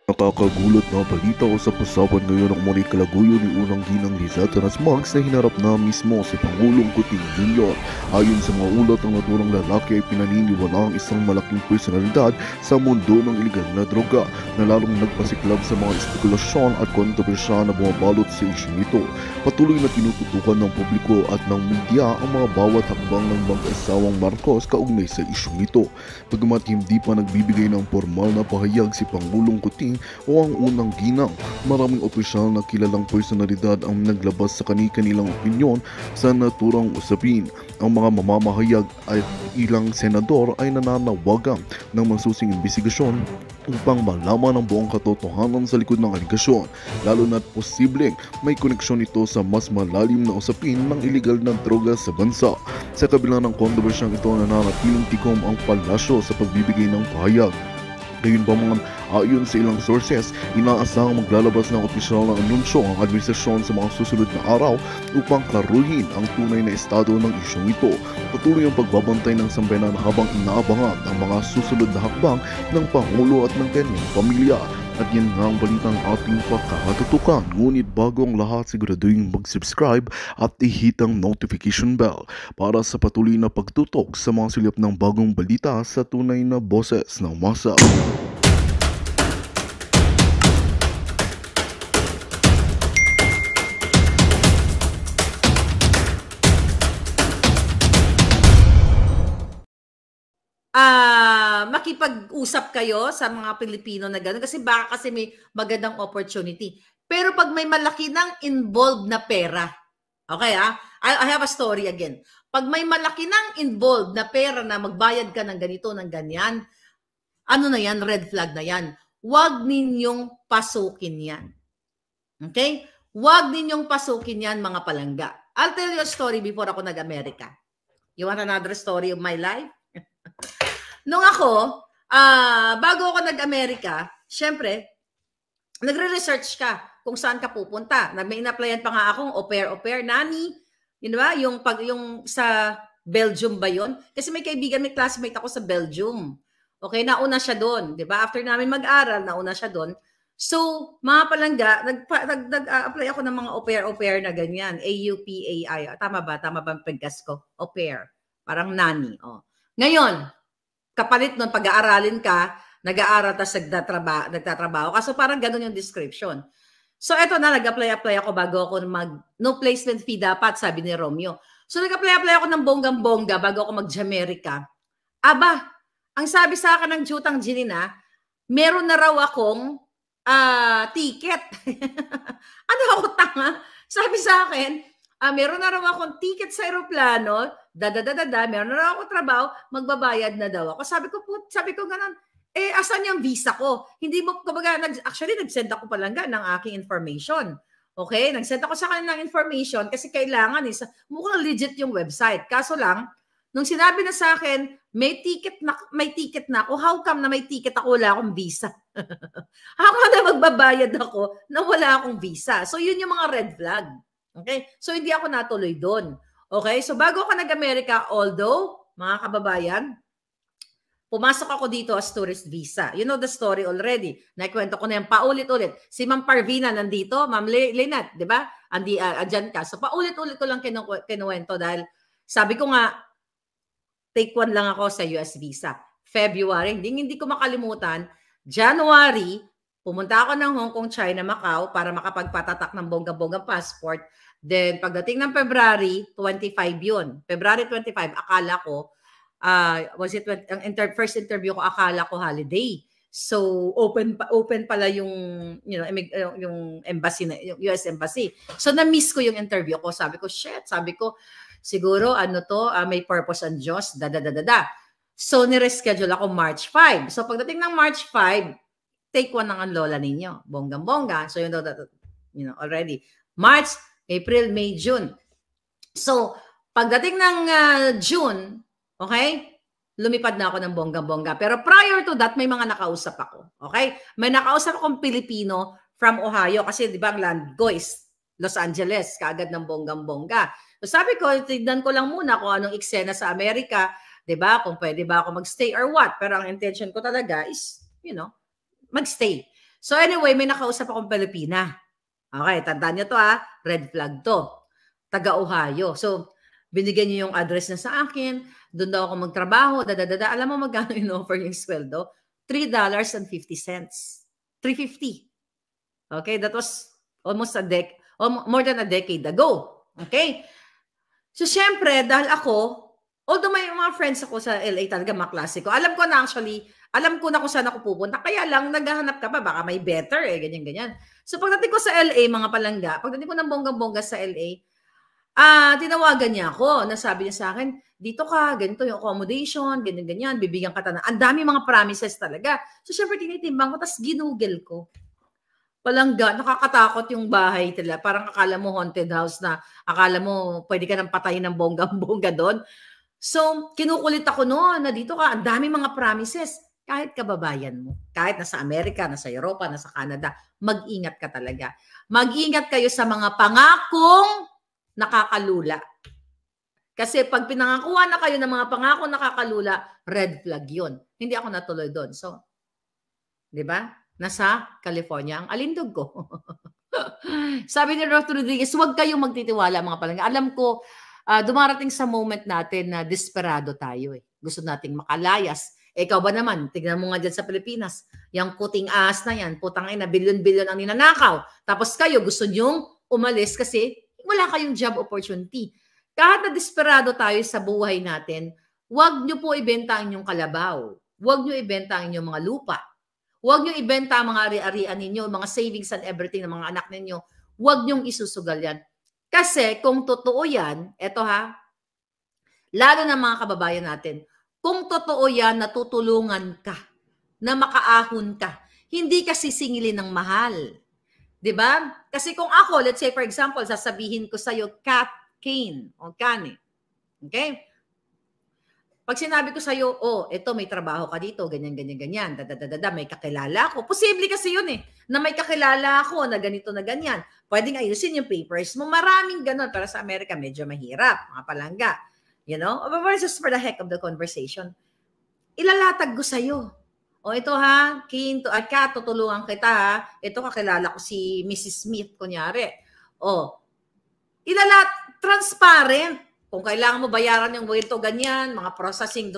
Nakakagulat na balita o sa pasapan ngayon ang muli kalaguyo ni unang ginang Lizette Rasmags na hinarap na mismo si Pangulong Kuting Jr. Ayon sa mga ulat, ang naturang lalaki ay pinaniniwala ang isang malaking personalidad sa mundo ng iligal na droga na lalong nagpasiklab sa mga espekulasyon at kontrobersya na bumabalot sa isyong ito. Patuloy na tinututukan ng publiko at ng media ang mga bawat hakbang ng mag-asawang Marcos kaugnay sa isyong ito. Bagamat hindi pa nagbibigay ng formal na pahayag si Pangulong Kuting o ang unang ginang, maraming opisyal na kilalang personalidad ang naglabas sa kani-kanilang opinyon sa naturang usapin. Ang mga mamamahayag at ilang senador ay nananawagan ng masusing imbestigasyon upang malaman ang buong katotohanan sa likod ng aligasyon, lalo na't posibleng may koneksyon ito sa mas malalim na usapin ng iligal na droga sa bansa. Sa kabila ng kontrobersyang ito, nananatiling tikom ang palasyo sa pagbibigay ng pahayag. Gayunpaman, ayon sa ilang sources, inaasahang maglalabas ng opisyal na anunsyo ang administrasyon sa mga susunod na araw upang klaruhin ang tunay na estado ng isyong ito. Patuloy ang pagbabantay ng sambayanan habang inaabangan ang mga susunod na hakbang ng Pangulo at ng kanyang pamilya. At yan nga ang balitang ating pakakatutukan. Ngunit bago ang lahat, siguraduhin mag-subscribe at i-hit ang notification bell para sa patuloy na pagtutok sa mga silip ng bagong balita sa tunay na boses ng masa. Makipag-usap kayo sa mga Pilipino na gano'n kasi baka kasi may magandang opportunity. Pero pag may malaki ng involved na pera, okay I have a story again. Pag may malaki ng involved na pera na magbayad ka ng ganito, ng ganyan, ano na yan, red flag na yan. Huwag ninyong pasukin yan. Okay? Huwag ninyong pasukin yan, mga palangga. I'll tell you a story before ako nag-Amerika. You want another story of my life? Nung ako, bago ako nag-Amerika, syempre, nagre-research ka kung saan ka pupunta. May in-applyan pa nga akong au pair, nanny. Yun ba? Yung sa Belgium ba yun? Kasi may kaibigan, may classmate ako sa Belgium. Okay, nauna siya doon. Di ba? After namin mag-aral, nauna siya doon. So, mga palangga, nag-apply ako ng mga au pair na ganyan. AUPAI. Tama ba? Tama ba ang pagkas ko? Au pair. Parang nanny. Oh. Ngayon, kapalit nun, pag-aaralin ka, nag-aaral tapos nagtatrabaho. Kaso parang ganun yung description. So eto na, nag-apply ako bago ako no placement fee dapat, sabi ni Romeo. So nag-apply ako ng bonggang-bongga bago ako mag-Jamaica. Aba, ang sabi sa akin ng Jutang Jinina, meron na raw akong ticket. Ano ako tanga? Sabi sa akin, meron na raw akong ticket sa aeroplano, meron na raw akong trabaho, magbabayad na daw ako. Sabi ko ganun, asan yung visa ko? Hindi mo, kumbaga, actually, nag-send ako palangga ng aking information. Okay? Nag-send ako sa kanila ng information kasi kailangan, mukhang legit yung website. Kaso lang, nung sinabi na sa akin, may ticket na ako, how come na may ticket ako, wala akong visa? How come na magbabayad ako na wala akong visa? So, yun yung mga red flag. Okay? So, hindi ako natuloy doon. Okay? So, bago ako nag-Amerika, although, mga kababayan, pumasok ako dito as tourist visa. You know the story already. Naikwento ko na yan paulit-ulit. Si Ma'am Parvina nandito, Ma'am Lynette, di ba? Andyan ka. So, paulit-ulit ko lang kinuwento dahil sabi ko nga, take one lang ako sa US visa. February, hindi ko makalimutan. January, pumunta ako ng Hong Kong, China, Macau para makapagpatatak ng bongga-bongga passport. Then, pagdating ng February 25 yun. February 25, akala ko, first interview ko, akala ko holiday. So, open pala yung, yung embassy, yung US embassy. So, na-miss ko yung interview ko. Sabi ko, siguro, may purpose ang Diyos, So, nireschedule ako March 5. So, pagdating ng March 5, take one ng ang lola ninyo. Bonggang-bongga. So, already. March, April, May, June. So, pagdating ng June, okay, lumipad na ako ng bonggang-bongga. Pero prior to that, may mga nakausap ako. Okay? May nakausap akong Pilipino from Ohio kasi di ba ang land ko is Los Angeles, kaagad ng bonggang-bongga. So sabi ko, tignan ko lang muna kung anong eksena sa Amerika, di ba? Kung pwede ba ako magstay or what. Pero ang intention ko talaga is, magstay. So anyway, may nakausap akong Pilipina. Okay, tandaan niyo to red flag to. Taga Ohio. So, binigyan niyo yung address niya sa akin, doon daw ako magtrabaho, Alam mo magkano in-offer yung sweldo? $3.50. $3.50. Okay, that was almost more than a decade ago. Okay? So, syempre, dahil ako, although may mga friends ako sa LA talaga, mga klase ko, alam ko na kung saan ako pupunta. Kaya lang, naghahanap ka pa, baka may better ganyan-ganyan. So, pagdating ko sa LA, mga palangga, pagdating ko ng bonggang-bongga sa LA, tinawagan niya ako, nasabi niya sa akin, dito ka, ganito yung accommodation, ganyan-ganyan, bibigyan ka ang dami mga promises talaga. So, syempre, tinitimbang ko, tapos ginugel ko. Palangga, nakakatakot yung bahay nila. Parang akala mo haunted house na, akala mo pwede ka nang patayin ng bonggang-bongga doon. So, kinukulit ako noon na dito ka, ang dami mga promises. Kahit kababayan mo, kahit nasa Amerika, nasa Europa, nasa Canada, mag-ingat ka talaga. Mag-ingat kayo sa mga pangakong nakakalula. Kasi pag pinangakuha na kayo ng mga pangakong nakakalula, red flag yun. Hindi ako natuloy doon. So, di ba? Nasa California ang alindog ko. Sabi ni Ruth Rodriguez, huwag kayong magtitiwala mga palangga. Alam ko, dumarating sa moment natin na desperado tayo. Gusto nating makalayas. Ikaw ba naman, tignan mo nga dyan sa Pilipinas, yung kuting ahas na yan, putang ina, bilyon-bilyon ang ninanakaw. Tapos kayo, gusto nyong umalis kasi wala kayong job opportunity. Kahit na desperado tayo sa buhay natin, huwag nyo po ibenta ang inyong kalabaw. Huwag nyo ibenta ang inyong mga lupa. Huwag nyo ibenta ang mga ari-arian ninyo, mga savings and everything ng mga anak ninyo. Huwag nyong isusugal yan. Kasi kung totoo yan, eto lalo na mga kababayan natin, kung totoo yan, natutulungan ka, na makaahon ka, hindi ka sisingilin ng mahal. Diba? Kasi kung ako, let's say for example, sasabihin ko sa'yo, Kane, o Kane. Okay? Pag sinabi ko sa'yo, eto may trabaho ka dito, ganyan, may kakilala ako. Posible kasi yun na may kakilala ako na ganito na ganyan. Pwedeng ayusin yung papers mo. Maraming ganon. Pero sa Amerika, medyo mahirap, mga palangga. You know? But just for the heck of the conversation, ilalatag ko sa'yo. Ito Kane, tutulungan kita Ito kakilala ko si Mrs. Smith, kunyari. Transparent. Kung kailangan mo bayaran yung ganito, ganyan, mga processing,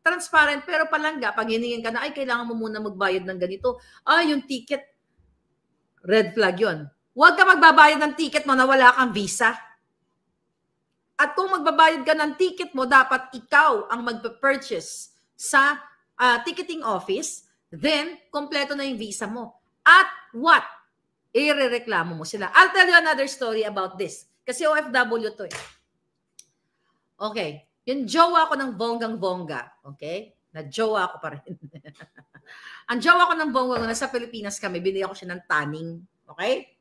transparent. Pero palangga, pag hiningin ka na, kailangan mo muna magbayad ng ganito. Yung ticket, red flag yun. Huwag ka magbabayad ng ticket mo na wala kang visa. At kung magbabayad ka ng ticket mo, dapat ikaw ang magpa-purchase sa ticketing office, then, kompleto na yung visa mo. At what? Irereklamo mo sila. I'll tell you another story about this. Kasi OFW to Okay. Yung jowa ko ng bonggang-bongga. Okay? Na-jowa ko pa rin. Ang jowa ko ng bonggang, nasa Pilipinas kami, binigyan ko siya ng tanning. Okay?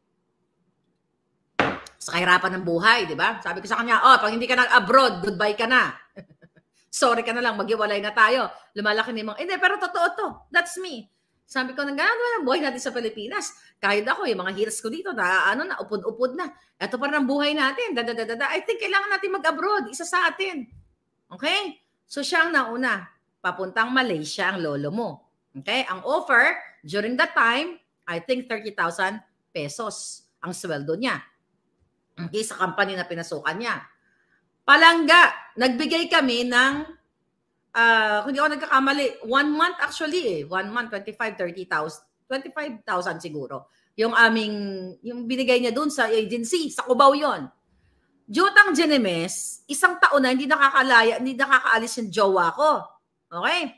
Sa kahirapan ng buhay, di ba? Sabi ko sa kanya, pag hindi ka nag-abroad, goodbye ka na. Sorry ka na lang, maghiwalay na tayo. Lumalaki ni mga, hindi, pero totoo to. That's me. Sabi ko, gano'n ang buhay natin sa Pilipinas. Kahit ako, yung mga hiras ko dito, upod-upod na. Ito pa rin ang buhay natin. I think kailangan natin mag-abroad. Isa sa atin. Okay? So, siya ang nauna. Papuntang Malaysia ang lolo mo. Okay? Ang offer, during that time, I think 30,000 pesos ang sweldo niya. Okay? Sa company na pinasukan niya. Palangga, nagbigay kami ng kung di ako nagkakamali, 1 month actually 1 month, 25,000 siguro. Yung binigay niya dun sa agency, sa Cubao yon. Jutang Genemes, 1 taon na hindi nakakaalis yung jowa ko. Okay?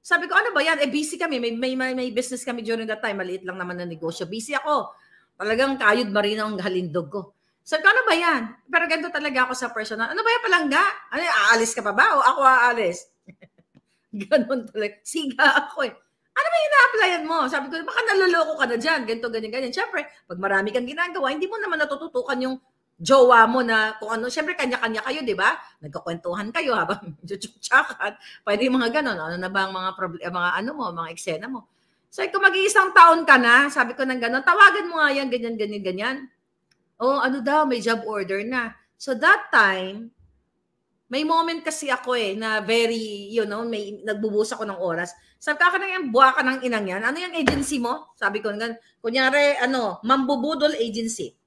Sabi ko, ano ba yan? Busy kami. May business kami during that time. Maliit lang naman na negosyo. Busy ako. Talagang kayod marino ang halindog ko. Sabi ko, ano ba yan? Pero ganito talaga ako sa personal. Ano ba yan palangga? Aalis ka pa ba? O ako aalis? Ganon talaga. Siga ako Ano ba yung ina-applyan mo? Sabi ko, baka naloloko ka na dyan. Ganito, ganyan. Siyempre, pag marami kang ginagawa, hindi mo naman natututukan yung jowa mo na kung ano. Siyempre, kanya-kanya kayo, di ba? Nagkakwentuhan kayo habang chuchuchakan. Pwede mga ganon. Ano na ba ang mga eksena mo? Sabi ko, mag-iisang taon ka na. Sabi ko ng ganon, tawagan mo nga yan, ganyan. Ano daw, may job order na. So that time, May moment kasi ako na very, may nagbubuhos ako ng oras. Sabi ka na yan, buha ka ng inang yan. Ano yung agency mo? Sabi ko, kunyari, Mambubudol Agency.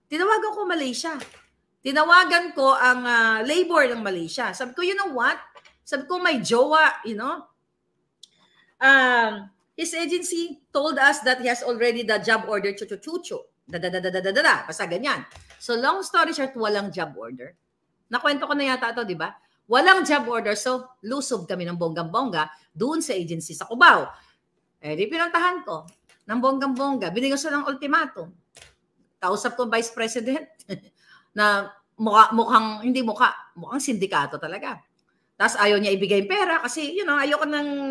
Tinawagan ko Malaysia. Tinawagan ko ang labor ng Malaysia. Sabi ko, you know what? Sabi ko, may jowa, his agency told us that he has already the job order, chuchu-chuchu. Basta ganyan. So, long story short, walang job order. Nakwento ko na yata ito, di ba? Walang job order, so lusob kami ng bonggang-bongga doon sa agency sa Cubao. Di pinuntahan ko ng bonggang-bongga. Binigyan ko ng ultimatum. Kausap ko Vice President na mukhang sindikato talaga. Tapos ayaw niya ibigay pera kasi, ayoko nang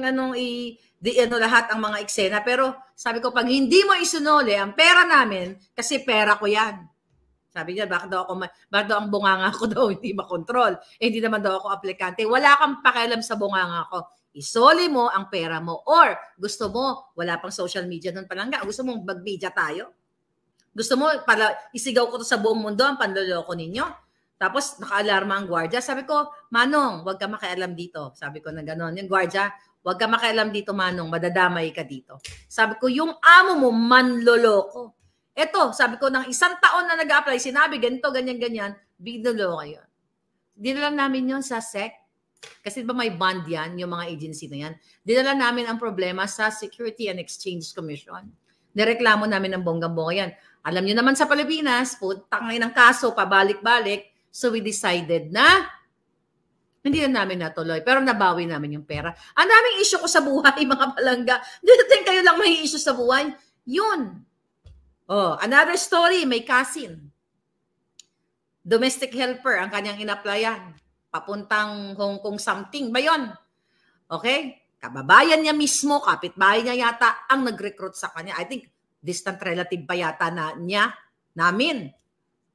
lahat ang mga eksena. Pero sabi ko, pag hindi mo isunole ang pera namin, kasi pera ko yan. Sabi niya, bakit daw ang bunganga ko daw hindi makontrol? Hindi naman daw ako aplikante. Wala kang pakialam sa bunganga ko. Isoli mo ang pera mo. Or gusto mo, wala pang social media nun palangga. Gusto mo mag-media tayo? Gusto mo, isigaw ko to sa buong mundo ang panloloko ninyo? Tapos naka-alarma ang gwardiya. Sabi ko, Manong, huwag ka makialam dito. Sabi ko na gano'n. Yung gwardiya, huwag ka makialam dito, Manong. Madadamay ka dito. Sabi ko, yung amo mo, manloloko. Eto, sabi ko, ng 1 taon na nag-apply, sinabi, ganito, ganyan, binuloko yun. Dinala namin yun sa SEC. Kasi ba may bond yan, yung mga agency na yan. Dinala namin ang problema sa Security and Exchange Commission. Nireklamo namin ng bonggang-bongga yan. Alam nyo naman sa Pilipinas, putang ng kaso, pabalik-balik. So we decided na hindi na namin natuloy. Pero nabawi namin yung pera. Ang daming issue ko sa buhay, mga palangga. Do you think kayo lang may issue sa buhay? Yun. Another story, may cousin. Domestic helper ang kanyang inaplayan. Papuntang Hong Kong something ba yun? Okay? Kababayan niya mismo, kapitbahay niya yata ang nag-recruit sa kanya. I think distant relative pa yata namin.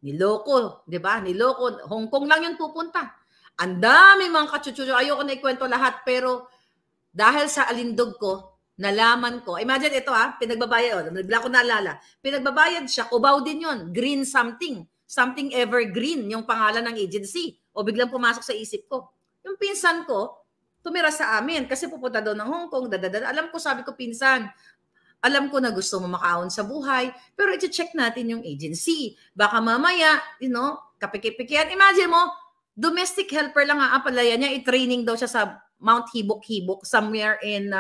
Niloko, di ba? Niloko. Hong Kong lang yun pupunta. Ang dami mga kachuchucho. Ayoko na ikwento lahat, pero dahil sa alindog ko, nalaman ko, imagine ito pinagbabayad, bigla ko naalala, pinagbabayad siya, Cubao din yun, green something evergreen, yung pangalan ng agency, o biglang pumasok sa isip ko. Yung pinsan ko, tumira sa amin, kasi pupunta daw ng Hong Kong, alam ko, sabi ko, pinsan, alam ko na gusto mo makaahon sa buhay, pero i-check natin yung agency. Baka mamaya, kapikipikyan. Imagine mo, domestic helper lang aapalayan niya, i-training daw siya sa Mount Hibok-Hibok, somewhere in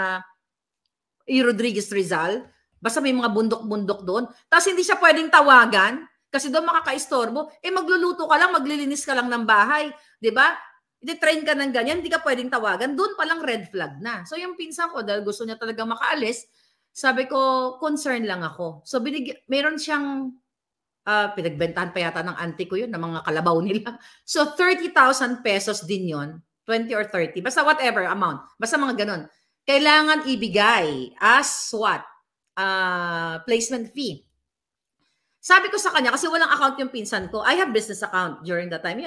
Rodriguez Rizal, basta may mga bundok-bundok doon. Tapos hindi siya pwedeng tawagan kasi doon makakaistorbo. Magluluto ka lang, maglilinis ka lang ng bahay. Diba? I-train ka ng ganyan, hindi ka pwedeng tawagan. Doon palang red flag na. So yung pinsan ko, dahil gusto niya talaga makaalis, sabi ko, concern lang ako. So meron siyang, pinagbentahan pa yata ng auntie ko yun, ng mga kalabaw nila. So 30,000 pesos din yon, 20 or 30, basta whatever amount, basta mga ganun. Kailangan ibigay as what? Placement fee. Sabi ko sa kanya, kasi walang account yung pinsan ko, I have business account during that time,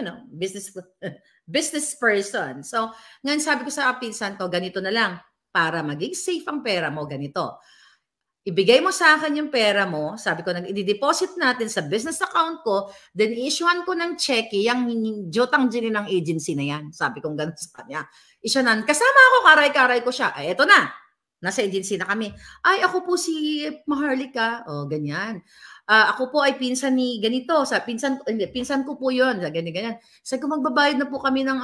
business person. So, ngayon sabi ko sa pinsan ko, ganito na lang, para maging safe ang pera mo, ganito. Ibigay mo sa akin yung pera mo, sabi ko, i-deposit natin sa business account ko, then i-issuean ko ng check, yung jotang jini ng agency na yan. Sabi ko gano'n sa kanya. Isyanan, kasama ako, karay-karay ko siya. Ay, eto na. Nasa agency na kami. Ay, ako po si Maharlika. O, ganyan. Ako po ay pinsan ni ganito. Pinsan ko po yun. Ganyan. Sabi ko, magbabayad na po kami ng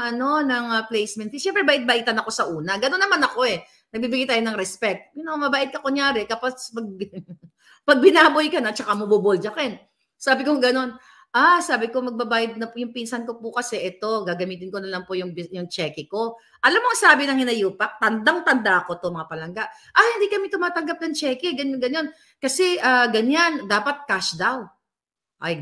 placement fee. Siyempre, bait-baitan ako sa una. Gano'n naman ako Nagbibigay tayo ng respect. Mabait ka kunyari. Kapag pag binaboy ka na, tsaka mo buboljakin. Sabi ko gano'n. Sabi ko, magbabayad na po yung pinsan ko po kasi ito, gagamitin ko na lang po yung cheque ko. Alam mo, sabi ng hinayupak, tandang-tanda ko to mga palangga. Hindi kami tumatanggap ng cheque, ganyan. Kasi ganyan, dapat cash daw. Ay,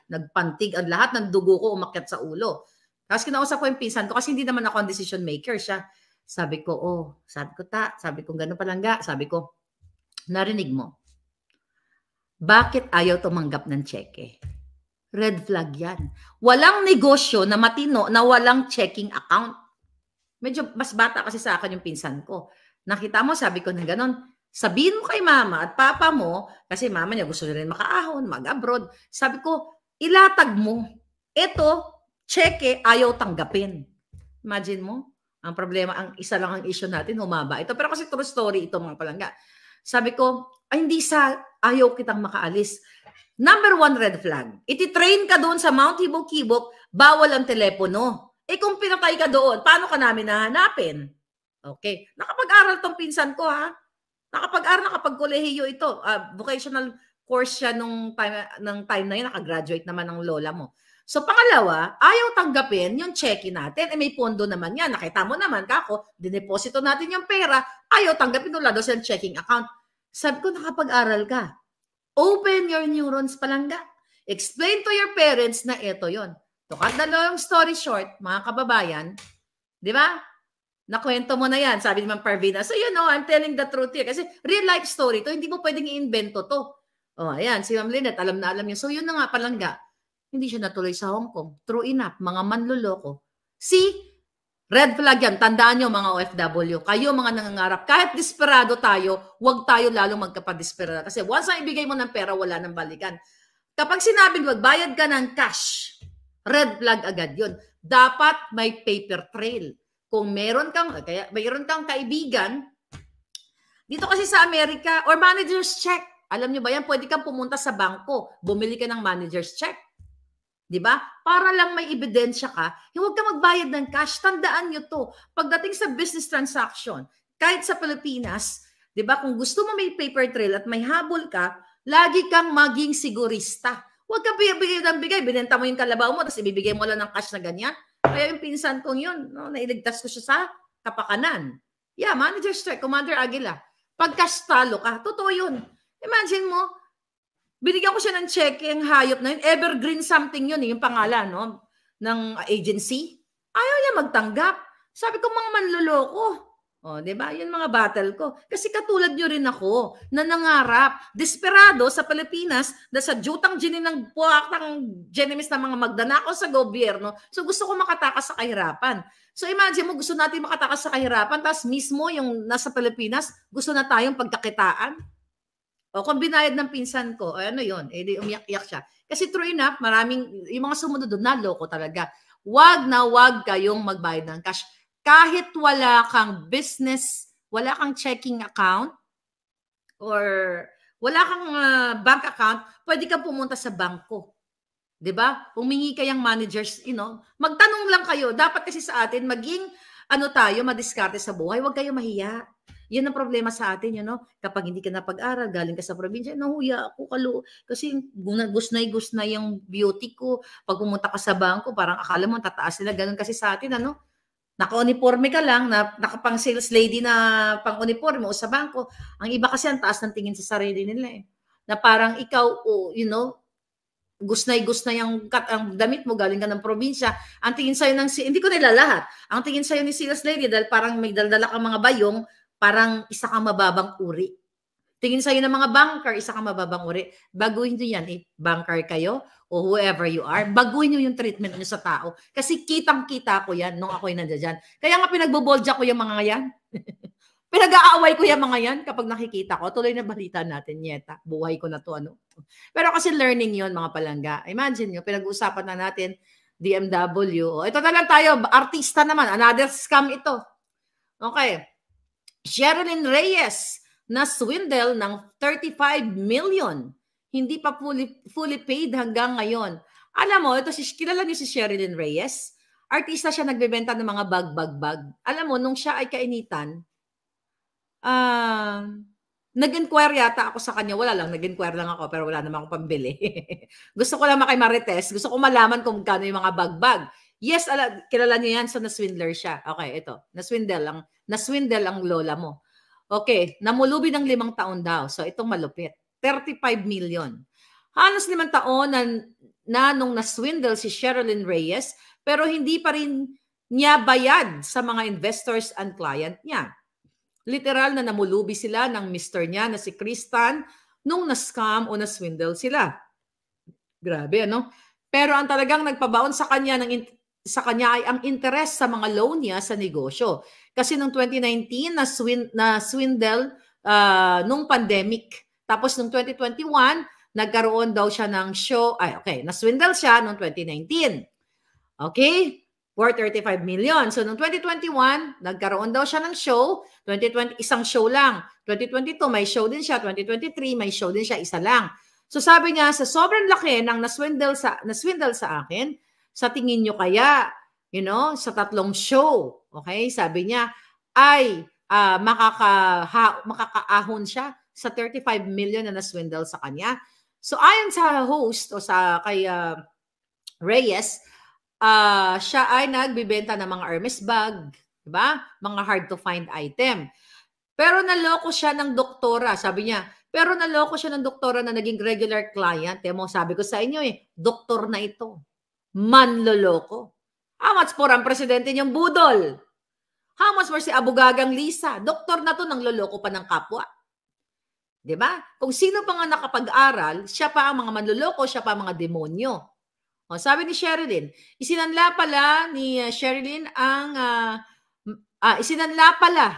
nagpantig ang lahat ng dugo ko umakyat sa ulo. Tapos kinausap ko yung pinsan ko kasi hindi naman ako ang decision maker siya. Sabi ko, sabi ko gano'n palangga. Sabi ko, narinig mo, bakit ayaw tumanggap ng cheque? Red flag yan. Walang negosyo na matino na walang checking account. Medyo mas bata kasi sa akin yung pinsan ko. Nakita mo, sabi ko ng ganon, sabihin mo kay mama at papa mo, kasi mama niya gusto rin makaahon, mag-abroad. Sabi ko, ilatag mo. Ito, cheque, ayaw tanggapin. Imagine mo, ang problema, ang isa lang ang issue natin, humaba ito. Pero kasi true story ito, mga palangga. Sabi ko, ay hindi sa ayaw kitang makaalis. Number 1 red flag. Iti-train ka doon sa Mount Hibok-Hibok, bawal ang telepono. Kung pinatay ka doon, paano ka namin nahanapin? Okay. Nakapag-aral tong pinsan ko, ha? Nakapag-aral, nakapag-kolehiyo ito. Vocational course siya nung time na yun, nakagraduate naman ng lola mo. So, pangalawa, ayaw tanggapin yung cheque natin. May pondo naman yan. Nakita mo naman, kako, dineposito natin yung pera, ayaw tanggapin, wala daw siyang checking account. Sabi ko, nakapag-aral ka. Open your neurons, palangga. Explain to your parents na ito yon. To cut the long story short, mga kababayan, di ba? Nakwento mo na yan, sabi ni Ma'am Parvina. So, I'm telling the truth here. Kasi real life story to, hindi mo pwedeng i-invento to. Ayan, si Ma'am Lynette, alam na alam niya. So, yun na nga, palangga. Hindi siya natuloy sa Hong Kong. True enough, mga manloloko. See, red flag yan. Tandaan nyo, mga OFW. Kayo, mga nangangarap. Kahit desperado tayo, huwag tayo lalong magkapadesperado. Kasi once na ibigay mo ng pera, wala nang balikan. Kapag sinabing magbayad ka ng cash, red flag agad yun. Dapat may paper trail. Kung mayroon kang kaibigan, dito kasi sa Amerika, or manager's check. Alam nyo ba yan? Pwede kang pumunta sa bangko, bumili ka ng manager's check. Diba? Para lang may ebidensya ka, huwag ka magbayad ng cash. Tandaan nyo to. Pagdating sa business transaction, kahit sa Pilipinas, diba, kung gusto mo may paper trail at may habol ka, lagi kang maging sigurista. Huwag kang bigay ng bigay. Binenta mo yung kalabaw mo, tapos ibibigay mo lang ng cash na ganyan. Kaya yung pinsan kong yun, nailigtas ko siya sa kapakanan. Yeah, manager's check, Commander Aguila. Pag cash talo ka, totoo yun. Imagine mo, binigyan ko siya ng check, yung hayop na yun, Evergreen something yun, yung pangalan ng agency. Ayaw niya magtanggap. Sabi ko, mga manloloko. Diba? Yun mga battle ko. Kasi katulad nyo rin ako, na nangarap, desperado sa Pilipinas, na sa jutang ginin ng puwakang genemis ng mga magdanakaw sa gobyerno. So gusto ko makatakas sa kahirapan. So imagine mo, gusto natin makatakas sa kahirapan, tapos mismo yung nasa Pilipinas, gusto na tayong pagkakitaan. Kung binayad ng pinsan ko, ano yun, di umiyak-iyak siya. Kasi true enough, yung mga sumunod doon, naloko talaga. Wag na wag kayong magbayad ng cash. Kahit wala kang business, wala kang checking account, or wala kang bank account, pwede kang pumunta sa bangko. Diba? Humingi kayang managers, magtanong lang kayo. Dapat kasi sa atin, maging, tayo, madiskarte sa buhay. Huwag kayo mahiya. Yan ang problema sa atin, kapag hindi ka napag-aral, galing ka sa probinsya, nahuya ako, kasi gusnay yung beauty ko. Pag pumunta ka sa bangko, parang akala mo, tataas nila. Ganun kasi sa atin, naka-uniforme ka lang, nakapang sales lady na pang-uniforme o sa bangko. Ang iba kasi ang taas ng tingin sa sarili nila na parang ikaw, gusnay-gusnay ang damit mo, galing ka ng probinsya. Ang tingin sa'yo hindi ko nila lahat. Ang tingin sa'yo ni sales lady, dahil parang may daldala kang mga bayong, parang isa kang mababang uri. Tingin sa'yo ng mga banker, isa kang mababang uri. Baguhin nyo yan, banker kayo, o whoever you are, baguhin nyo yung treatment nyo sa tao. Kasi kitang-kita ko yan nung ako'y nandiyan. Kaya nga pinagbobolja ko yung mga yan. Pinag-aaway ko yung mga yan kapag nakikita ko. Tuloy na balita natin, Nyeta. Buhay ko na to, Pero kasi learning yon mga palangga. Imagine nyo, pinag-uusapan na natin, DMW. Ito na lang tayo, artista naman. Another scam ito. Okay. Sherilyn Reyes na swindle ng 35 million. Hindi pa fully paid hanggang ngayon. Alam mo, kilala niyo si Sherilyn Reyes? Artista siya, nagbebenta ng mga bag. Alam mo, nung siya ay kainitan, nag-inquire yata ako sa kanya. Wala lang, nag-inquire lang ako, pero wala naman akong pambili. Gusto ko lang makimarites. Gusto ko malaman kung magkano yung mga bag. Yes, kilala niyo yan, so na-swindler siya. Okay, ito. Na-swindle ang lola mo. Okay, namulubi ng 5 taon daw. So, itong malupit. 35 million. Halos 5 taon na nung na-swindle si Sherilyn Reyes, pero hindi pa rin niya bayad sa mga investors and client niya. Literal na namulubi sila ng mister niya na si Kristan nung na-scam o na-swindle sila. Grabe, Pero ang talagang nagpabaon sa kanya ay ang interest sa mga loan niya sa negosyo. Kasi noong 2019, na-swindle nung pandemic. Tapos noong 2021, nagkaroon daw siya ng show. Na-swindle siya noong 2019. Okay? Worth 35 million. So, noong 2021, nagkaroon daw siya ng show. 2020, isang show lang. 2022, may show din siya. 2023, may show din siya, isa lang. So, sabi niya, sa sobrang laki ng naswindle sa akin, sa tingin nyo kaya, sa 3 show, okay? Sabi niya, ay makakaahon siya sa 35 million na naswindle sa kanya. So, ayon sa host o kay Reyes, siya ay nagbibenta ng mga Hermes bag, diba? Mga hard to find item. Pero naloko siya ng doktora, sabi niya. Pero naloko siya ng doktora na naging regular client. Sabi ko sa inyo doktor na ito. Manloloko. How much for ang presidente niyang budol? How much for si Abugagang Lisa? Doktor na to, nang loloko pa ng kapwa. Diba? Kung sino pa nga nakapag-aral, siya pa ang mga manloloko, siya pa ang mga demonyo. Sabi ni Sherilyn, isinanla pala ni Sherilyn isinanla pala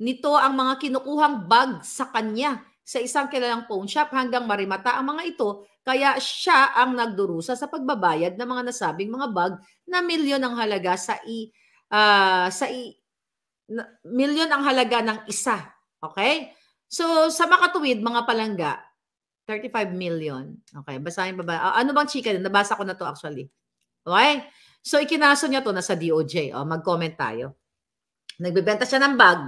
nito ang mga kinukuhang bag sa kanya sa isang kilalang pawn shop hanggang marimata ang mga ito, kaya siya ang nagdurusa sa pagbabayad ng mga nasabing mga bag na milyon ang halaga milyon ang halaga ng isa. Okay? So, sa makatuwid, mga palangga, 35 million. Okay, basahin ba? Ano bang chika? Nabasa ko na to actually. Okay? So, ikinaso niya to nasa DOJ. Mag-comment tayo. Nagbebenta siya ng bag.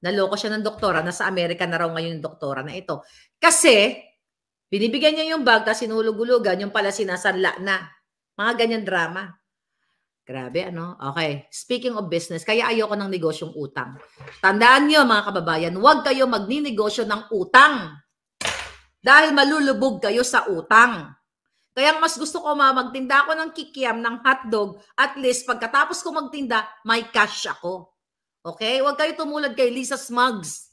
Naloko siya ng doktora. Nasa Amerika na raw ngayon yung doktora na ito. Kasi, binibigyan niya yung bag, tapos sinulog-ulugan, yung pala sinasanla na. Mga ganyan drama. Grabe, ano? Okay. Speaking of business, kaya ayoko ng negosyong utang. Tandaan niyo, mga kababayan, huwag kayo magninegosyo ng utang. Dahil malulubog kayo sa utang. Kaya mas gusto ko magtinda ako ng kikiam, ng hotdog, at least pagkatapos ko magtinda, may cash ako. Okay? Huwag kayo tumulad kay Lisa Smugs.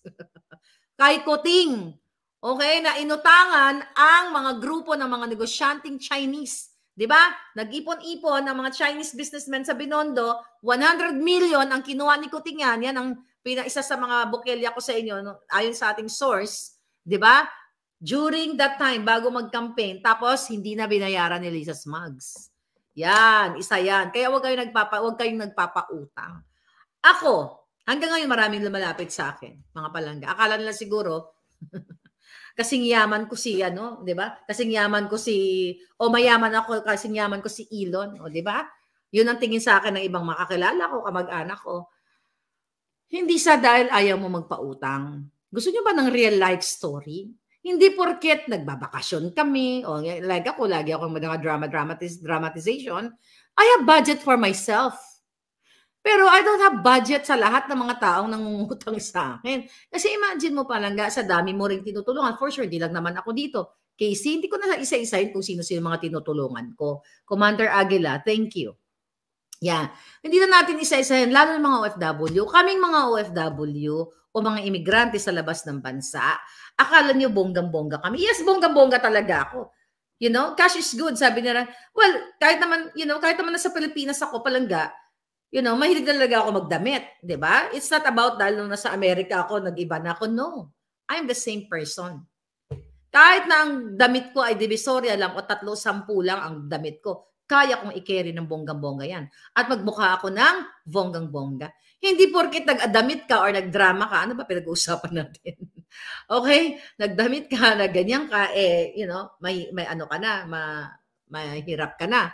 Kay Kuting. Okay? Na inutangan ang mga grupo ng mga negosyanteng Chinese. Diba? Nag-ipon-ipon ng mga Chinese businessmen sa Binondo, 100 million ang kinuha ni Kuting yan. Yan ang isa sa mga bukelya ko sa inyo, ayon sa ating source. Diba? During that time, bago mag-campaign, tapos hindi na binayaran ni Lisa Smugs. Yan, isa yan. Kaya huwag kayong nagpapautang. Ako, hanggang ngayon maraming lumalapit sa akin, mga palangga. Akala nila siguro, kasing yaman ko si, di ba? Kasing yaman ko mayaman ako, kasing yaman ko si Elon, di ba? Yun ang tingin sa akin ng ibang makakilala ko, kamag-anak ko. Hindi sa dahil ayaw mo magpautang. Gusto nyo ba ng real life story? Hindi porket nagbabakasyon kami, like ako, lagi ako mga dramatization. I have budget for myself. Pero I don't have budget sa lahat ng mga taong nangungutang sa akin. Kasi imagine mo palangga, sa dami mo ring tinutulungan. For sure, di lang naman ako dito. Casey, hindi ko na isa-isahin kung sino-sino mga tinutulungan ko. Commander Aguila, thank you. Yeah. Hindi na natin isa-isahin, lalo ng mga OFW. Kaming mga OFW o mga imigrante sa labas ng bansa, akala niyo bonggang-bongga kami. Yes, bonggang-bongga talaga ako. Cash is good, sabi nila. Well, kahit naman nasa Pilipinas ako palangga, mahilig talaga ako magdamit, 'di ba? It's not about dahil nung nasa Amerika ako, nag-iba na ako. No. I'm the same person. Kahit na ang damit ko ay divisoria lang o 3-10 lang ang damit ko, kaya kong i-carry ng bonggang-bongga yan. At magmukha ako ng bonggang-bongga. Hindi porket nag-damit ka or nagdrama ka, ano ba pinag-uusapan natin? Okay? Nagdamit ka, na ganyan ka, may ano ka na, mahirap ka na.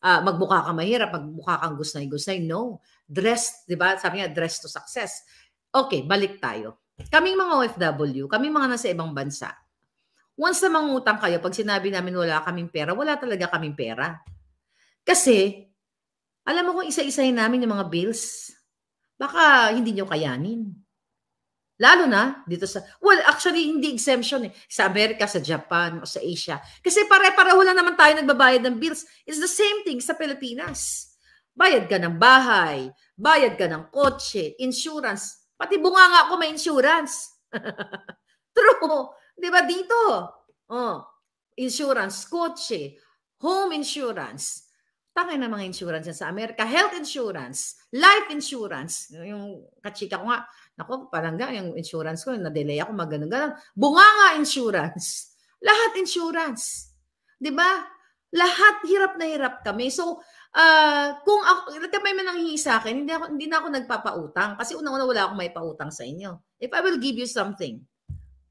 Magmukha ka mahirap, magmukha kang gusnay-gusnay. No. Dress, di ba? Sabi nga, dress to success. Okay, balik tayo. Kaming mga OFW, kaming mga nasa ibang bansa, once na mangutang kayo, pag sinabi namin wala kaming pera, wala talaga kaming pera. Kasi, alam mo kung isa-isahin namin yung mga bills, baka hindi nyo kayanin. Lalo na dito actually hindi exemption sa Amerika, sa Japan, o sa Asia. Kasi pare-pareho lang naman tayo nagbabayad ng bills. It's the same thing sa Pilipinas. Bayad ka ng bahay, bayad ka ng kotse, insurance. Pati bunganga ako may insurance. True. Di ba dito? Insurance, kotse, home insurance. Tangay na mga insurance yan sa Amerika. Health insurance, life insurance. Yung kachika ko nga, naku, parang yung insurance ko, na-delay ako, mag-ganon-ganon. Bunganga insurance. Lahat insurance. Di ba? Lahat hirap na hirap kami. So, Kung ako, may nanghihingi sa akin, hindi na ako nagpapautang. Kasi unang-una wala akong may pautang sa inyo. If I will give you something,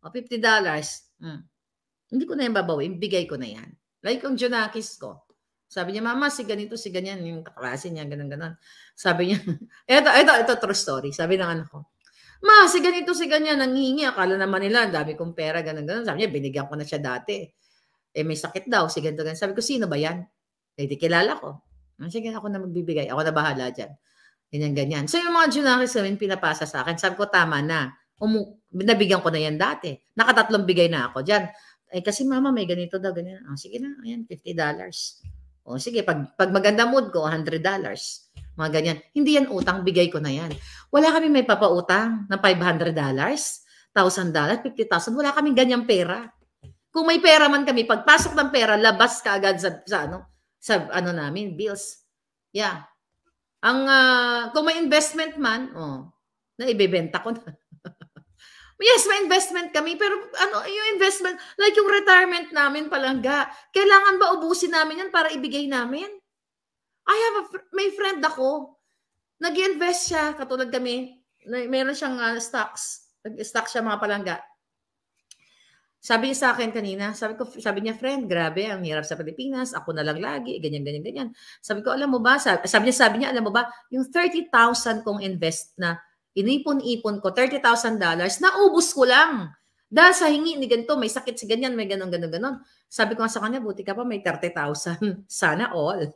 $50, hindi ko na yan babawin, bigay ko na yan. Like yung Junakis ko. Sabi niya, mama, si ganito, si ganyan, yung kaklase niya, ganun-ganun. Sabi niya, ito, true story. Sabi ng anak ko, ma, si ganito, si ganyan, nanghihingi. Akala naman nila, ang dami kong pera, ganun-ganun. Sabi niya, binigyan ko na siya dati. May sakit daw, si ganito, ganyan. Sabi ko, sino ba yan? Di kilala ko. Sige, ako na magbibigay. Ako na bahala dyan. Ganyan-ganyan. So, yung mga Junakis namin pinapasa sa akin, sabi ko, tama na. Nabigyan ko na yan dati. Nakatatlong bigay na ako dyan. Kasi mama, may ganito daw, ganyan. Sige na, ayan, $50. Sige, pag maganda mood ko, $100. Mga ganyan. Hindi yan utang, bigay ko na yan. Wala kami may papautang na $500, $1,000, $50,000. Wala kaming ganyang pera. Kung may pera man kami, pagpasok ng pera, labas ka agad sa namin, bills. Yeah. Kung may investment man, na ibebenta ko na. Yes, may investment kami, pero yung investment, like yung retirement namin, palangga, kailangan ba ubusin namin yan para ibigay namin? May friend ako, nag-invest siya, katulad kami, meron siyang stocks, nag-stock siya mga palangga. Sabi niya sa akin kanina, sabi niya, friend, grabe, ang hirap sa Pilipinas, ako na lang lagi, ganyan. Sabi ko, alam mo ba, sabi niya, alam mo ba, yung 30,000 kong invest na inipon-ipon ko, $30,000, naubos ko lang. Dahil sa hingi ni ganito, may sakit si ganyan, may ganon. Sabi ko sa kanya, buti ka pa, may 30,000. Sana all.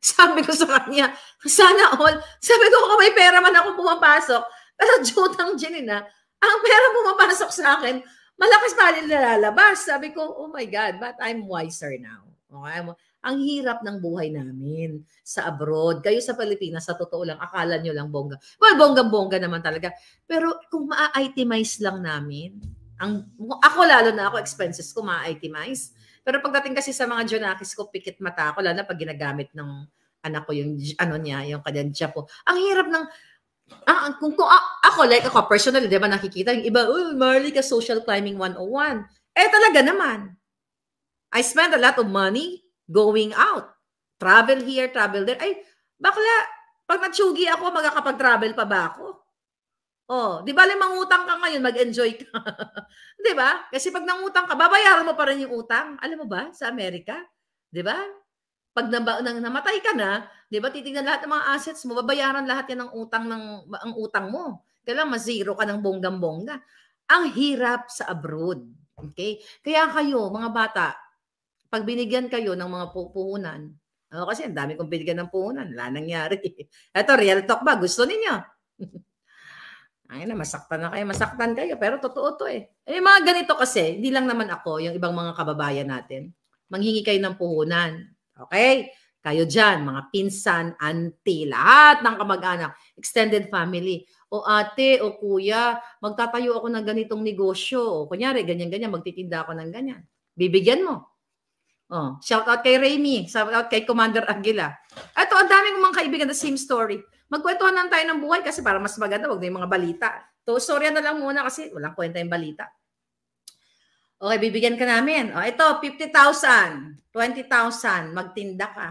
Sabi ko sa kanya, sana all. Sabi ko, kung may pera man ako pumapasok, pero jutang Janina, ang pera pumapasok sa akin, malakas pa rin nalalabas. Sabi ko, oh my God, but I'm wiser now. Okay? Ang hirap ng buhay namin sa abroad. Kayo sa Pilipinas, sa totoo lang, akala nyo lang bongga. Well, bongga-bongga naman talaga. Pero kung ma-itemize lang namin, ako lalo na ako, expenses ko ma-itemize. Pero pagdating kasi sa mga Junakis ko, pikit mata ako, lalo na pag ginagamit ng anak ko yung yung kanyang po. Ang hirap ng, kung ako, personally, di ba nakikita, yung iba, Marley ka, social climbing 101. Talaga naman. I spend a lot of money going out. Travel here, travel there. Bakla, pag natsugi ako, magkakapag-travel pa ba ako? Di ba mangutang ka ngayon, mag-enjoy ka. Di ba? Kasi pag nangutang ka, babayaran mo pa rin yung utang. Alam mo ba, sa Amerika? Di ba? Pag namatay ka na, di ba, titignan lahat ng mga assets mo, babayaran lahat yan ng utang mo. Kailangan ma-zero ka ng bonggang-bongga. Ang hirap sa abroad. Okay? Kaya kayo, mga bata, pag binigyan kayo ng mga puhunan, kasi ang dami kong binigyan ng puhunan, wala nangyari. Ito, real talk ba? Gusto ninyo? Masaktan kayo, pero totoo to eh. Mga ganito kasi, hindi lang naman ako, yung ibang mga kababayan natin, manghingi kayo ng puhunan. Okay? Kayo dyan, mga pinsan, auntie, lahat ng kamag-anak, extended family. O ate, o kuya, magtatayo ako ng ganitong negosyo. O kunyari, ganyan-ganyan, magtitinda ako ng ganyan. Bibigyan mo. Shout out kay Raimi, shout out kay Commander Aguila. Ito, ang daming mga kaibigan, the same story. Magkwentuhan lang tayo ng buhay kasi para mas maganda, wag na yung mga balita. So, storya na lang muna kasi walang kwenta yung balita. Okay, bibigyan ka namin. Ito, 50,000, 20,000, magtinda ka.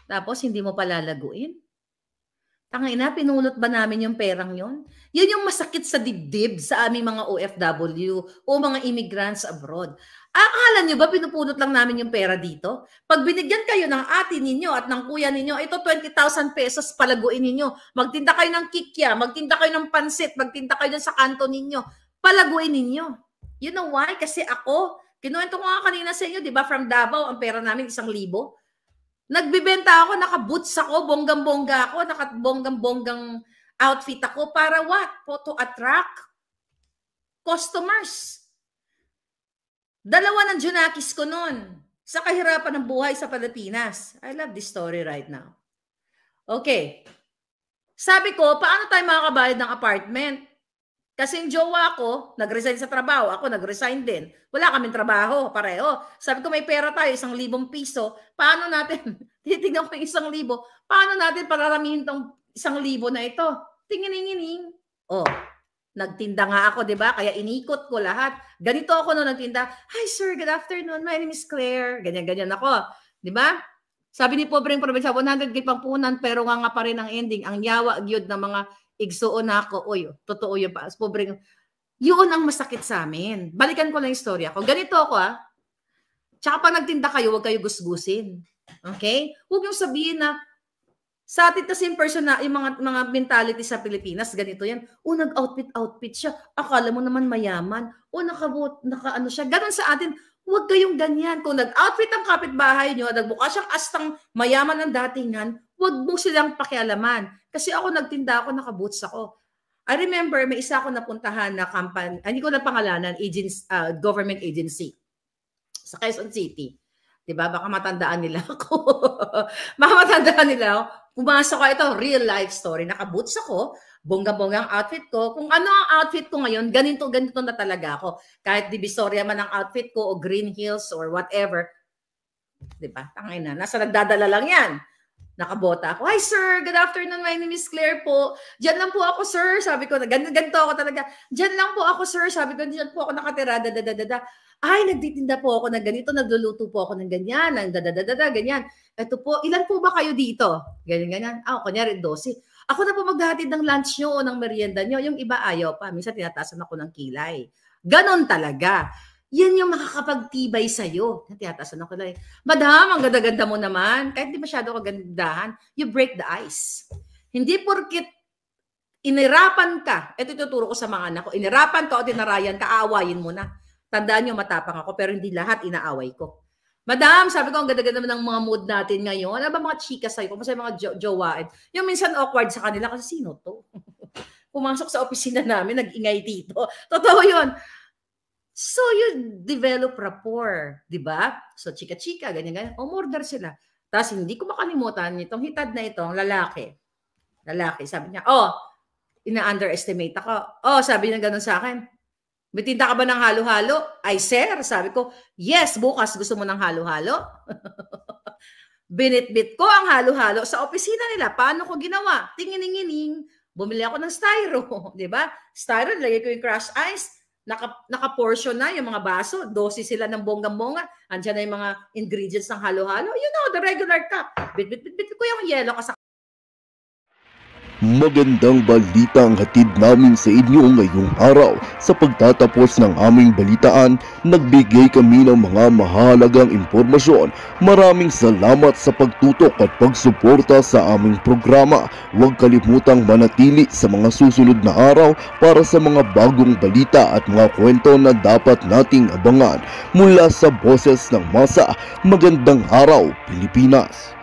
Tapos, hindi mo palalaguin. Tangina, pinulot ba namin yung perang yon? Yan yung masakit sa dibdib sa aming mga OFW o mga immigrants abroad. Akala nyo ba pinupulot lang namin yung pera dito? Pag binigyan kayo ng ate ninyo at ng kuya ninyo, ito 20,000 pesos palaguin ninyo. Magtinda kayo ng kikya, magtinda kayo ng pansit, magtinda kayo sa kanto ninyo. Palaguin ninyo. You know why? Kasi ako, kinuwento ko nga kanina sa inyo, di ba, from Davao, ang pera namin 1,000. Nagbibenta ako, naka-boots ako, bonggang-bongga ako, naka-bonggang-bonggang outfit ako para what? To attract customers. Dalawa ng Junakis ko noon sa kahirapan ng buhay sa Pilipinas. I love this story right now. Okay. Sabi ko, paano tayo makakabayad ng apartment? Kasi yung jowa ko, nag-resign sa trabaho. Ako, nag-resign din. Wala kaming trabaho, pareho. Sabi ko, may pera tayo, 1,000 piso. Paano natin, titignan ko yung 1,000. Paano natin pararamihin tong 1,000 na ito? Tingin-ingin. Nagtinda nga ako, di ba? Kaya inikot ko lahat. Ganito ako nung nagtinda. Hi, sir. Good afternoon. My name is Claire. Ganyan-ganyan ako. Di ba? Sabi ni pobreng probinsya, 100 kay pangpunan, pero nga pa rin ang ending. Ang yawa gyud ng mga igsuon nako. Oy, totoo yun pa. Pobreng, yun ang masakit sa amin. Balikan ko lang yung istorya ko. Ganito ako Tsaka pag nagtinda kayo, huwag kayo gusgusin. Okay? Huwag yung sabihin na sa atin kasi yung yung mga mentality sa Pilipinas, ganito yan. Nag-outfit siya. Akala mo naman mayaman. Naka-ano siya. Ganon sa atin. Huwag kayong ganyan. Kung nag-outfit ang kapitbahay nyo, nagbuka siyang astang mayaman ng datingan, huwag mo silang pakialaman. Kasi ako nagtinda ako, naka-boots ako. I remember, may isa ako napuntahan na company, hindi ko na pangalanan, government agency sa Quezon City. Diba? Baka matandaan nila ako. Baka matandaan nila ako. Pumasok ko, ito, real life story. Naka-boots ako, bongga-bongga ang outfit ko. Kung ano ang outfit ko ngayon, ganito na talaga ako. Kahit Divisoria man ang outfit ko o Green Hills or whatever. Diba? Tangay na. Nasa nagdadala lang yan. Nakabota ako. Hi sir, good afternoon. My name is Claire po. Diyan lang po ako sir. Sabi ko, ganito ako talaga. Diyan lang po ako sir. Sabi ko, diyan po ako nakatira. Ay, nagtitinda po ako ng ganito. Nagluluto po ako ng ganyan. Ganyan. Ito po, ilan po ba kayo dito? Ganyan. Kunyari 12. Ako na po maghahatid ng lunch nyo o ng merienda nyo. Yung iba ayaw pa. Minsan tinatasan ako ng kilay. Ganon talaga. Yan yung makakapagtibay sa'yo. Tiyatasan ako lang. Madam, ang ganda-ganda mo naman. Kahit di masyado kagandahan, you break the ice. Hindi porkit inirapan ka. Ito tuturo ko sa mga anak ko. Inirapan ka o tinarayan ka, aawayin mo na. Tandaan nyo, matapang ako, pero hindi lahat inaaway ko. Madam, sabi ko, ang ganda-ganda naman ng mga mood natin ngayon. Ano ba mga chika sa'yo? Kung masaya mga jowain. Yung minsan awkward sa kanila kasi sino to? Pumasok sa opisina namin, nag-ingay dito. Totoo yun. So, you develop rapport, di ba? So, chika-chika, ganyan. Umorder sila. Tapos, hindi ko makalimutan itong hitad na itong lalaki. Sabi niya, ina-underestimate ako. Sabi niya ganun sa akin. Bitinda ka ba ng halo-halo? Ay, sir, sabi ko, yes, bukas gusto mo ng halo-halo? Binitbit ko ang halo-halo sa opisina nila. Paano ko ginawa? Tingin-ingining. Bumili ako ng styro, di ba? Styro, lagay ko yung crushed ice. Naka-portion na yung mga baso, 12 sila ng bonggang-bonga, andyan na yung mga ingredients ng halo-halo. You know, the regular cup. Bit ko yung yelo kasi. Magandang balita ang hatid namin sa inyo ngayong araw. Sa pagtatapos ng aming balitaan, nagbigay kami ng mga mahalagang impormasyon. Maraming salamat sa pagtutok at pagsuporta sa aming programa. Huwag kalimutang manatili sa mga susunod na araw para sa mga bagong balita at mga kwento na dapat nating abangan. Mula sa Boses ng Masa, magandang araw, Pilipinas!